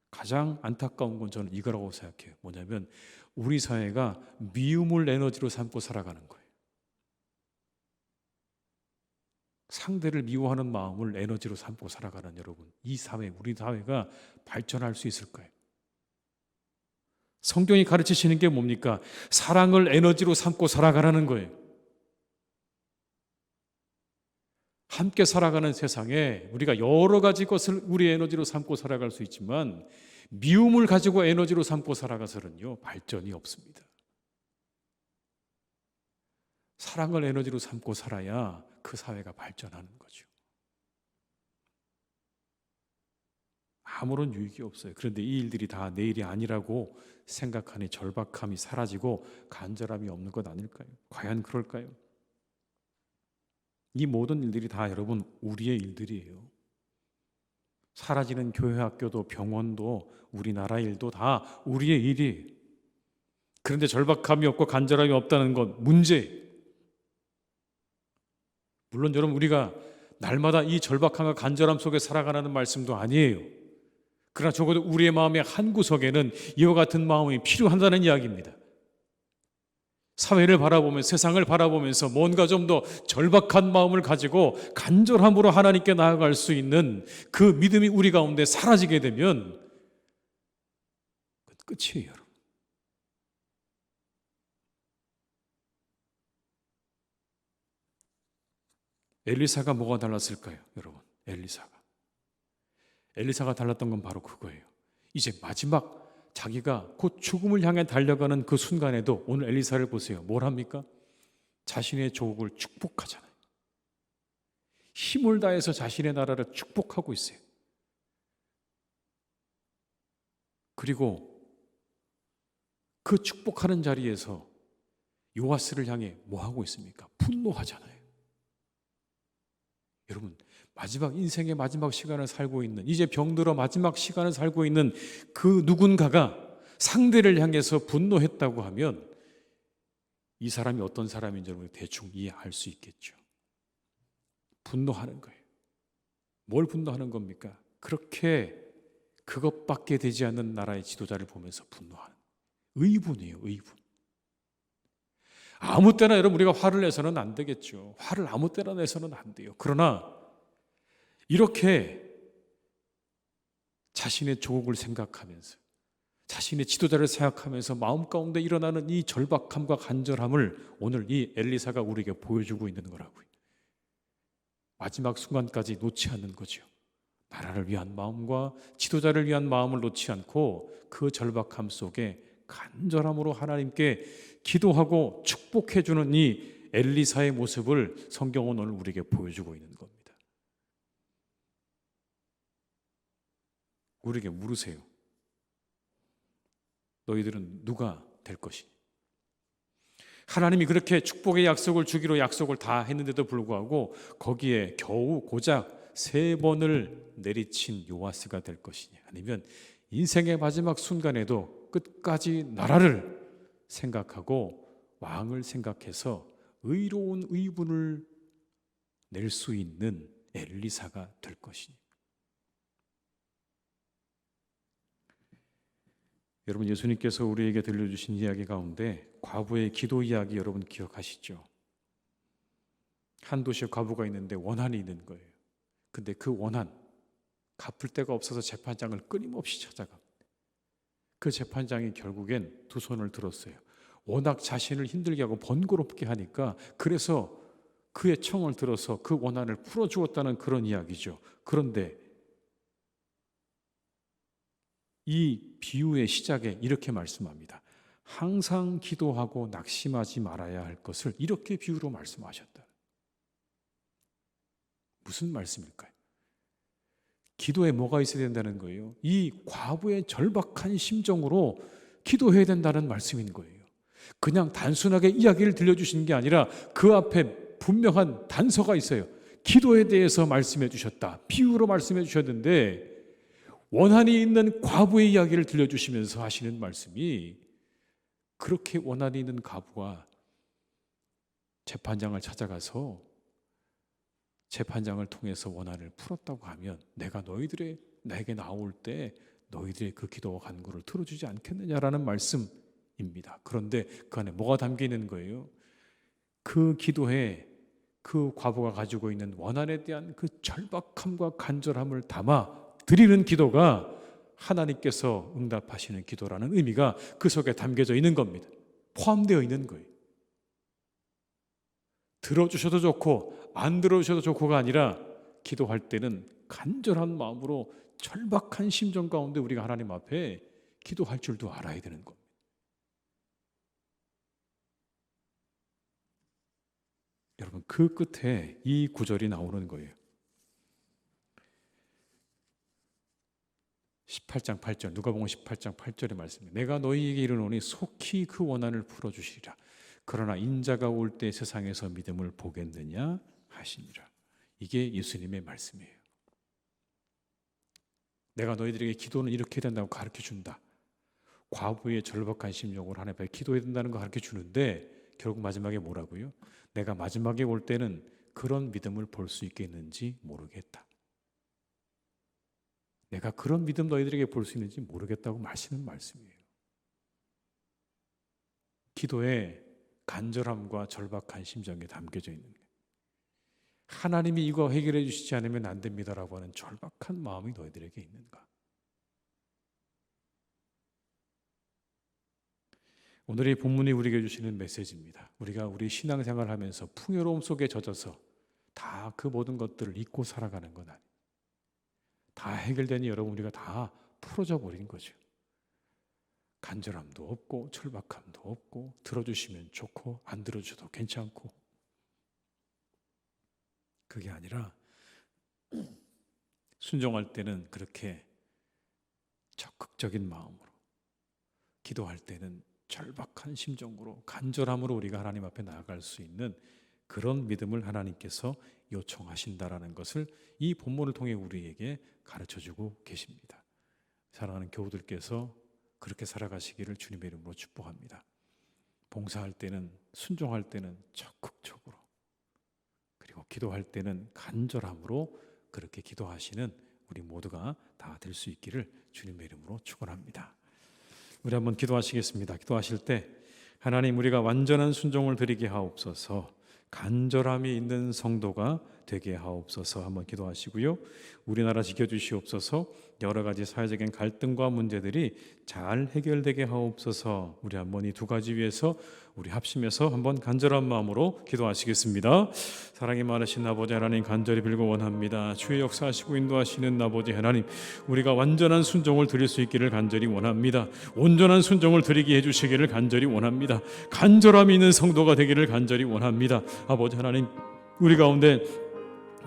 가장 안타까운 건 저는 이거라고 생각해요. 뭐냐면 우리 사회가 미움을 에너지로 삼고 살아가는 거예요. 상대를 미워하는 마음을 에너지로 삼고 살아가는 여러분, 이 사회, 우리 사회가 발전할 수 있을까요? 성경이 가르치시는 게 뭡니까? 사랑을 에너지로 삼고 살아가라는 거예요. 함께 살아가는 세상에 우리가 여러 가지 것을 우리 에너지로 삼고 살아갈 수 있지만 미움을 가지고 에너지로 삼고 살아가서는요, 발전이 없습니다. 사랑을 에너지로 삼고 살아야 그 사회가 발전하는 거죠. 아무런 유익이 없어요. 그런데 이 일들이 다 내일이 아니라고 생각하니 절박함이 사라지고 간절함이 없는 것 아닐까요? 과연 그럴까요? 이 모든 일들이 다 여러분 우리의 일들이에요. 사라지는 교회, 학교도 병원도 우리나라 일도 다 우리의 일이에요. 그런데 절박함이 없고 간절함이 없다는 건 문제예요. 물론 여러분, 우리가 날마다 이 절박함과 간절함 속에 살아가라는 말씀도 아니에요. 그러나 적어도 우리의 마음의 한 구석에는 이와 같은 마음이 필요하다는 이야기입니다. 사회를 바라보면서, 세상을 바라보면서 뭔가 좀 더 절박한 마음을 가지고 간절함으로 하나님께 나아갈 수 있는 그 믿음이 우리 가운데 사라지게 되면 끝이에요, 여러분. 엘리사가 뭐가 달랐을까요, 여러분? 엘리사가 달랐던 건 바로 그거예요. 이제 마지막 자기가 곧 죽음을 향해 달려가는 그 순간에도 오늘 엘리사를 보세요. 뭘 합니까? 자신의 조국을 축복하잖아요. 힘을 다해서 자신의 나라를 축복하고 있어요. 그리고 그 축복하는 자리에서 요아스를 향해 뭐 하고 있습니까? 분노하잖아요. 여러분, 마지막 인생의 마지막 시간을 살고 있는, 이제 병들어 마지막 시간을 살고 있는 그 누군가가 상대를 향해서 분노했다고 하면 이 사람이 어떤 사람인지 여러분 대충 이해할 수 있겠죠. 분노하는 거예요. 뭘 분노하는 겁니까? 그렇게 그것밖에 되지 않는 나라의 지도자를 보면서 분노하는 의분이에요, 의분. 아무 때나 여러분 우리가 화를 내서는 안 되겠죠. 화를 아무 때나 내서는 안 돼요. 그러나 이렇게 자신의 조국을 생각하면서, 자신의 지도자를 생각하면서 마음 가운데 일어나는 이 절박함과 간절함을 오늘 이 엘리사가 우리에게 보여주고 있는 거라고요. 마지막 순간까지 놓지 않는 거죠. 나라를 위한 마음과 지도자를 위한 마음을 놓지 않고 그 절박함 속에 간절함으로 하나님께 기도하고 축복해 주는 이 엘리사의 모습을 성경은 오늘 우리에게 보여주고 있는 겁니다. 우리에게 물으세요. 너희들은 누가 될 것이니? 하나님이 그렇게 축복의 약속을 주기로 약속을 다 했는데도 불구하고 거기에 겨우 고작 3번을 내리친 요아스가 될 것이냐, 아니면 인생의 마지막 순간에도 끝까지 나라를 생각하고 왕을 생각해서 의로운 의분을 낼 수 있는 엘리사가 될 것이냐. 여러분, 예수님께서 우리에게 들려주신 이야기 가운데 과부의 기도 이야기 여러분 기억하시죠? 한 도시에 과부가 있는데 원한이 있는 거예요. 근데 그 원한, 갚을 데가 없어서 재판장을 끊임없이 찾아갑니다. 그 재판장이 결국엔 두 손을 들었어요. 워낙 자신을 힘들게 하고 번거롭게 하니까, 그래서 그의 청을 들어서 그 원한을 풀어주었다는 그런 이야기죠. 그런데 이 비유의 시작에 이렇게 말씀합니다. 항상 기도하고 낙심하지 말아야 할 것을 이렇게 비유로 말씀하셨다. 무슨 말씀일까요? 기도에 뭐가 있어야 된다는 거예요? 이 과부의 절박한 심정으로 기도해야 된다는 말씀인 거예요. 그냥 단순하게 이야기를 들려주신 게 아니라 그 앞에 분명한 단서가 있어요. 기도에 대해서 말씀해 주셨다. 비유로 말씀해 주셨는데, 원한이 있는 과부의 이야기를 들려주시면서 하시는 말씀이, 그렇게 원한이 있는 과부가 재판장을 찾아가서 재판장을 통해서 원한을 풀었다고 하면 내가 나에게 나올 때 너희들의 그 기도와 간구를 들어주지 않겠느냐라는 말씀입니다. 그런데 그 안에 뭐가 담겨 있는 거예요? 그 기도에 그 과부가 가지고 있는 원한에 대한 그 절박함과 간절함을 담아 드리는 기도가 하나님께서 응답하시는 기도라는 의미가 그 속에 담겨져 있는 겁니다. 포함되어 있는 거예요. 들어주셔도 좋고 안 들어주셔도 좋고가 아니라, 기도할 때는 간절한 마음으로 절박한 심정 가운데 우리가 하나님 앞에 기도할 줄도 알아야 되는 겁니다. 여러분, 그 끝에 이 구절이 나오는 거예요. 18장 8절, 누가복음 18장 8절의 말씀입니다. 내가 너희에게 이르노니 속히 그 원한을 풀어주시리라. 그러나 인자가 올 때 세상에서 믿음을 보겠느냐 하시니라. 이게 예수님의 말씀이에요. 내가 너희들에게 기도는 이렇게 된다고 가르쳐 준다. 과부의 절박한 심령으로 하나님 앞에 기도해야 된다는 거 가르쳐 주는데, 결국 마지막에 뭐라고요? 내가 마지막에 올 때는 그런 믿음을 볼 수 있겠는지 모르겠다. 내가 그런 믿음 너희들에게 볼 수 있는지 모르겠다고 마시는 말씀이에요. 기도에 간절함과 절박한 심정이 담겨져 있는 거예요. 하나님이 이거 해결해 주시지 않으면 안 됩니다라고 하는 절박한 마음이 너희들에게 있는가? 오늘의 본문이 우리에게 주시는 메시지입니다. 우리가 우리 신앙생활을 하면서 풍요로움 속에 젖어서 다 그 모든 것들을 잊고 살아가는 건 아니에요. 다 해결되니 여러분, 우리가 다 풀어져 버린 거죠. 간절함도 없고 절박함도 없고, 들어주시면 좋고 안 들어주셔도 괜찮고. 그게 아니라 순종할 때는 그렇게 적극적인 마음으로, 기도할 때는 절박한 심정으로, 간절함으로 우리가 하나님 앞에 나아갈 수 있는 그런 믿음을 하나님께서 요청하신다라는 것을 이 본문을 통해 우리에게 가르쳐주고 계십니다. 사랑하는 교우들께서 그렇게 살아가시기를 주님의 이름으로 축복합니다. 봉사할 때는, 순종할 때는 적극적으로, 그리고 기도할 때는 간절함으로 그렇게 기도하시는 우리 모두가 다 될 수 있기를 주님의 이름으로 축원합니다. 우리 한번 기도하시겠습니다. 기도하실 때, 하나님, 우리가 완전한 순종을 드리게 하옵소서. 간절함이 있는 성도가 되게 하옵소서. 한번 기도하시고요. 우리나라 지켜주시옵소서. 여러 가지 사회적인 갈등과 문제들이 잘 해결되게 하옵소서. 우리 한번 이 두 가지 위해서 우리 합심해서 한번 간절한 마음으로 기도하시겠습니다. 사랑이 많으신 아버지 하나님, 간절히 빌고 원합니다. 주의 역사하시고 인도하시는 아버지 하나님, 우리가 완전한 순종을 드릴 수 있기를 간절히 원합니다. 온전한 순종을 드리게 해주시기를 간절히 원합니다. 간절함이 있는 성도가 되기를 간절히 원합니다. 아버지 하나님, 우리 가운데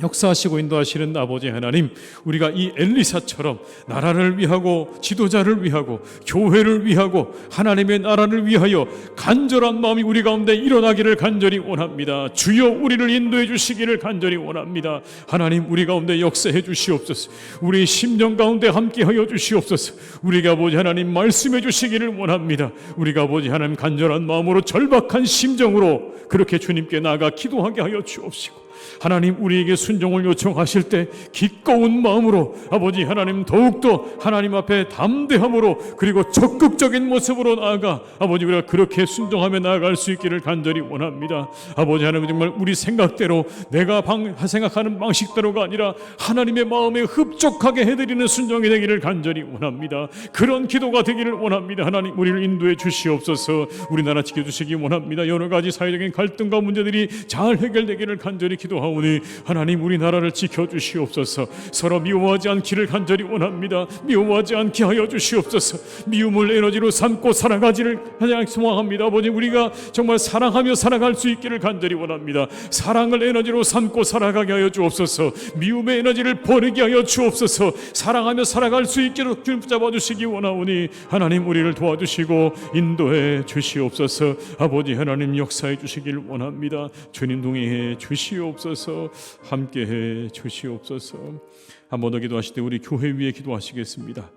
역사하시고 인도하시는 아버지 하나님, 우리가 이 엘리사처럼 나라를 위하고 지도자를 위하고 교회를 위하고 하나님의 나라를 위하여 간절한 마음이 우리 가운데 일어나기를 간절히 원합니다. 주여 우리를 인도해 주시기를 간절히 원합니다. 하나님, 우리 가운데 역사해 주시옵소서. 우리 심령 가운데 함께하여 주시옵소서. 우리가 아버지 하나님 말씀해 주시기를 원합니다. 우리가 아버지 하나님 간절한 마음으로 절박한 심정으로 그렇게 주님께 나아가 기도하게 하여 주옵시고, 하나님 우리에게 순종을 요청하실 때 기꺼운 마음으로 아버지 하나님 더욱더 하나님 앞에 담대함으로 그리고 적극적인 모습으로 나아가 아버지 우리가 그렇게 순종하며 나아갈 수 있기를 간절히 원합니다. 아버지 하나님, 정말 우리 생각대로 내가 생각하는 방식대로가 아니라 하나님의 마음에 흡족하게 해드리는 순종이 되기를 간절히 원합니다. 그런 기도가 되기를 원합니다. 하나님 우리를 인도해 주시옵소서. 우리나라 지켜주시기 원합니다. 여러 가지 사회적인 갈등과 문제들이 잘 해결되기를 간절히 기도하오니 하나님 우리나라를 지켜주시옵소서. 서로 미워하지 않기를 간절히 원합니다. 미워하지 않게 하여 주시옵소서. 미움을 에너지로 삼고 살아가지를 가장 소망합니다. 아버지, 우리가 정말 사랑하며 살아갈 수 있기를 간절히 원합니다. 사랑을 에너지로 삼고 살아가게 하여 주옵소서. 미움의 에너지를 버리게 하여 주옵소서. 사랑하며 살아갈 수 있기를 붙잡아 주시기 원하오니 하나님 우리를 도와주시고 인도해 주시옵소서. 아버지 하나님 역사해 주시길 원합니다. 주님 동행해 주시옵소서. 함께해 주시옵소서. 한 번 더 기도하실 때 우리 교회 위에 기도하시겠습니다.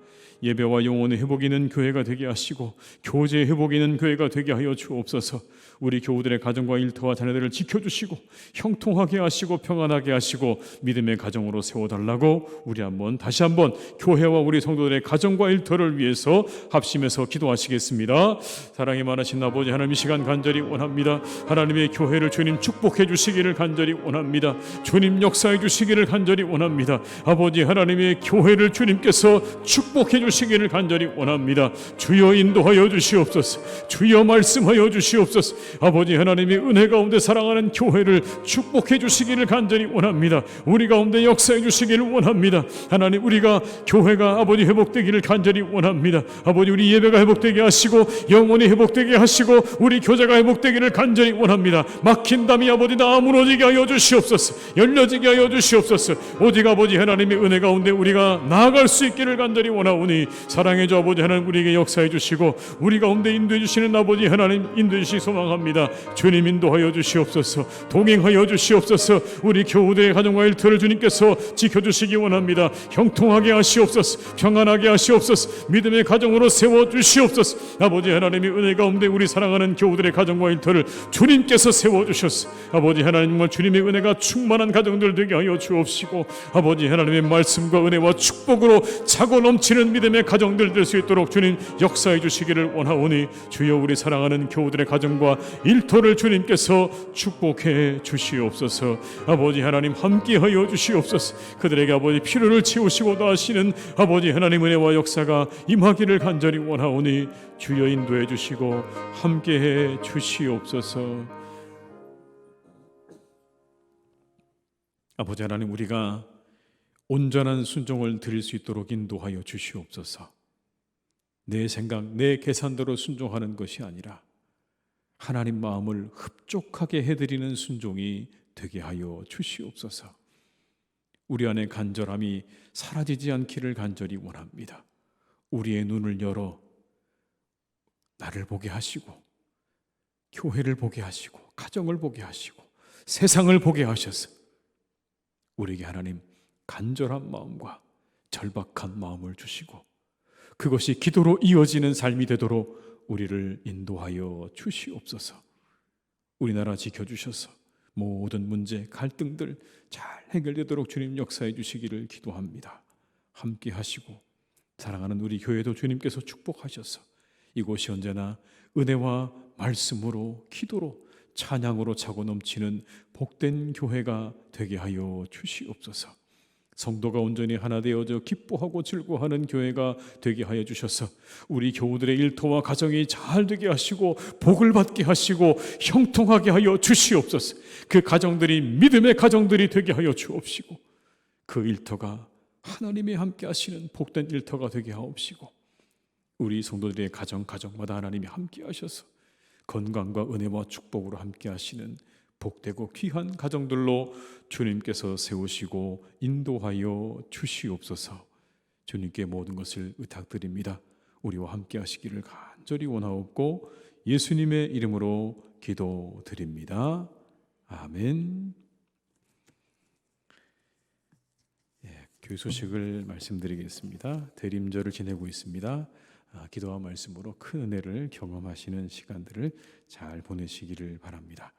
예배와 영혼의 회복이 있는 교회가 되게 하시고 교제의 회복이 있는 교회가 되게 하여 주옵소서. 우리 교우들의 가정과 일터와 자녀들을 지켜주시고 형통하게 하시고 평안하게 하시고 믿음의 가정으로 세워달라고 우리 다시 한번 교회와 우리 성도들의 가정과 일터를 위해서 합심해서 기도하시겠습니다. 사랑이 많으신 아버지 하나님, 이 시간 간절히 원합니다. 하나님의 교회를 주님 축복해 주시기를 간절히 원합니다. 주님 역사해 주시기를 간절히 원합니다. 아버지 하나님의 교회를 주님께서 축복해 주시기를 간절히 원합니다. 주여 인도하여 주시옵소서. 주여 말씀하여 주시옵소서. 아버지 하나님의 은혜 가운데 사랑하는 교회를 축복해 주시기를 간절히 원합니다. 우리 가운데 역사해 주시기를 원합니다. 하나님, 우리가 교회가 아버지 회복되기를 간절히 원합니다. 아버지, 우리 예배가 회복되게 하시고 영혼이 회복되게 하시고 우리 교제가 회복되기를 간절히 원합니다. 막힌 담이 아버지 다 무너지게 하여 주시옵소서. 열려지게 하여 주시옵소서. 오직 아버지 하나님의 은혜 가운데 우리가 나아갈 수 있기를 간절히 원하오니 사랑해 주 아버지 하나님, 우리에게 역사해 주시고 우리 가운데 인도해 주시는 아버지 하나님 인도해 주시기 소망합니다. 주님 인도하여 주시옵소서. 동행하여 주시옵소서. 우리 교우들의 가정과 일터를 주님께서 지켜주시기 원합니다. 형통하게 하시옵소서. 평안하게 하시옵소서. 믿음의 가정으로 세워주시옵소서. 아버지 하나님의 은혜 가운데 우리 사랑하는 교우들의 가정과 일터를 주님께서 세워주셨소. 아버지 하나님, 정말 주님의 은혜가 충만한 가정들 되게 하여 주옵시고 아버지 하나님의 말씀과 은혜와 축복으로 차고 넘치는 믿음의 가정들 될 수 있도록 주님 역사해 주시기를 원하오니 주여 우리 사랑하는 교우들의 가정과 일터를 주님께서 축복해 주시옵소서. 아버지 하나님 함께하여 주시옵소서. 그들에게 아버지 필요를 채우시고 다하시는 아버지 하나님 은혜와 역사가 임하기를 간절히 원하오니 주여 인도해 주시고 함께해 주시옵소서. 아버지 하나님, 우리가 온전한 순종을 드릴 수 있도록 인도하여 주시옵소서. 내 생각, 내 계산대로 순종하는 것이 아니라 하나님 마음을 흡족하게 해드리는 순종이 되게 하여 주시옵소서. 우리 안에 간절함이 사라지지 않기를 간절히 원합니다. 우리의 눈을 열어 나를 보게 하시고 교회를 보게 하시고 가정을 보게 하시고 세상을 보게 하셔서 우리에게 하나님 간절한 마음과 절박한 마음을 주시고 그것이 기도로 이어지는 삶이 되도록 우리를 인도하여 주시옵소서. 우리나라 지켜주셔서 모든 문제, 갈등들 잘 해결되도록 주님 역사해 주시기를 기도합니다. 함께 하시고 사랑하는 우리 교회도 주님께서 축복하셔서 이곳이 언제나 은혜와 말씀으로 기도로 찬양으로 차고 넘치는 복된 교회가 되게 하여 주시옵소서. 성도가 온전히 하나 되어져 기뻐하고 즐거워하는 교회가 되게 하여 주셔서 우리 교우들의 일터와 가정이 잘 되게 하시고 복을 받게 하시고 형통하게 하여 주시옵소서. 그 가정들이 믿음의 가정들이 되게 하여 주옵시고 그 일터가 하나님이 함께 하시는 복된 일터가 되게 하옵시고 우리 성도들의 가정마다 하나님이 함께 하셔서 건강과 은혜와 축복으로 함께 하시는 복되고 귀한 가정들로 주님께서 세우시고 인도하여 주시옵소서. 주님께 모든 것을 의탁드립니다. 우리와 함께 하시기를 간절히 원하옵고 예수님의 이름으로 기도드립니다. 아멘. 교회 소식을 말씀드리겠습니다. 대림절을 지내고 있습니다. 기도와 말씀으로 큰 은혜를 경험하시는 시간들을 잘 보내시기를 바랍니다.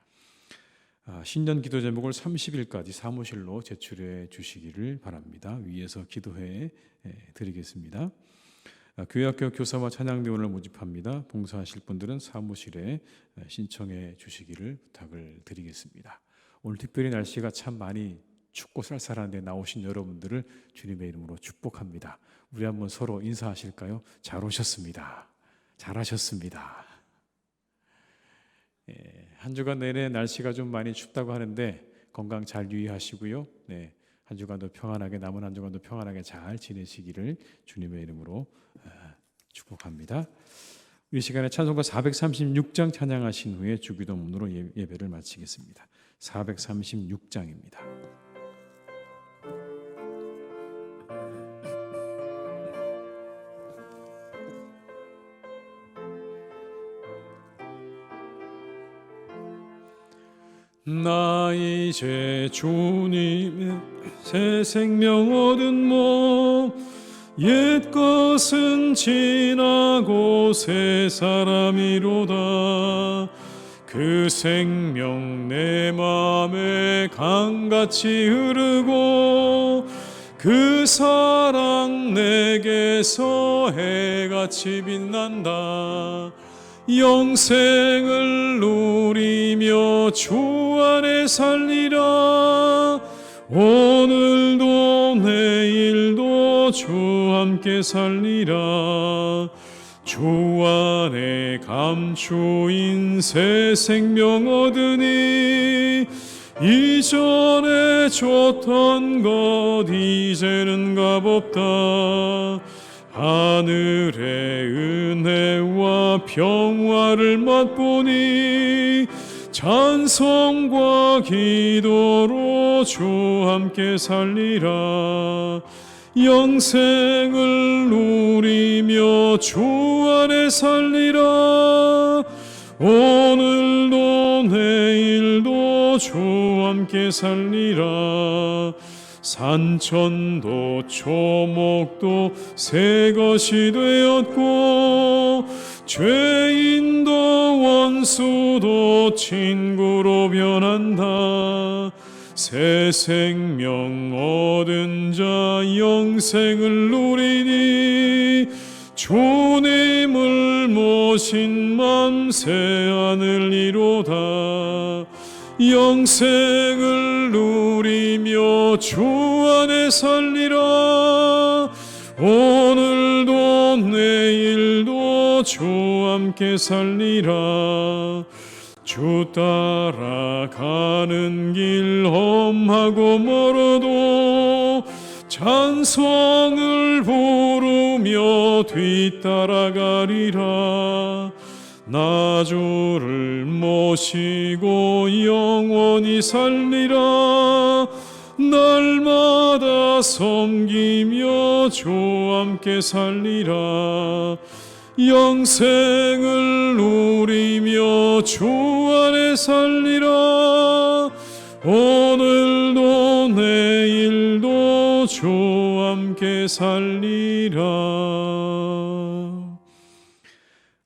신년 기도 제목을 30일까지 사무실로 제출해 주시기를 바랍니다. 위에서 기도해 드리겠습니다. 교회학교 교사와 찬양대원을 모집합니다. 봉사하실 분들은 사무실에 신청해 주시기를 부탁을 드리겠습니다. 오늘 특별히 날씨가 참 많이 춥고 쌀쌀한데 나오신 여러분들을 주님의 이름으로 축복합니다. 우리 한번 서로 인사하실까요? 잘 오셨습니다. 잘하셨습니다. 한 주간 내내 날씨가 좀 많이 춥다고 하는데 건강 잘 유의하시고요. 한 주간도 평안하게 남은 한 주간도 평안하게 잘 지내시기를 주님의 이름으로 축복합니다. 이 시간에 찬송가 436장 찬양하신 후에 주기도문으로 예배를 마치겠습니다. 436장입니다. 나 이제 주님의 새 생명 얻은 몸 옛 것은 지나고 새 사람이로다. 그 생명 내 맘에 강같이 흐르고 그 사랑 내게서 해같이 빛난다. 영생을 누리며 주 안에 살리라. 오늘도 내일도 주 함께 살리라. 주 안에 감추인 새 생명 얻으니 이전에 줬던 것 이제는 값없다. 하늘의 은혜와 평화를 맛보니 찬송과 기도로 주 함께 살리라. 영생을 누리며 주 안에 살리라. 오늘도 내일도 주 함께 살리라. 산천도 초목도 새 것이 되었고 죄인도 원수도 친구로 변한다. 새 생명 얻은 자 영생을 누리니 주님을 모신 맘 새 하늘이로다. 영생을 누리며 주 안에 살리라. 오늘도 내일도 주 함께 살리라. 주 따라가는 길 험하고 멀어도 찬송을 부르며 뒤따라가리라. 나 주를 모시고 영원히 살리라. 날마다 섬기며 주 함께 살리라. 영생을 누리며 주 안에 살리라. 오늘도 내일도 주 함께 살리라.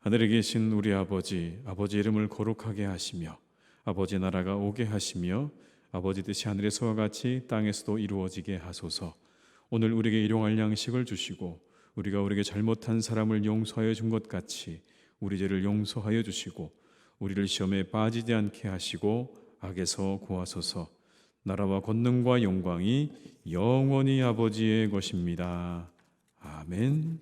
하늘에 계신 우리 아버지 이름을 거룩하게 하시며 아버지 나라가 오게 하시며 아버지 뜻이 하늘에서와 같이 땅에서도 이루어지게 하소서. 오늘 우리에게 일용할 양식을 주시고 우리가 우리에게 잘못한 사람을 용서하여 준 것 같이 우리 죄를 용서하여 주시고 우리를 시험에 빠지지 않게 하시고 악에서 구하소서. 나라와 권능과 영광이 영원히 아버지의 것입니다. 아멘.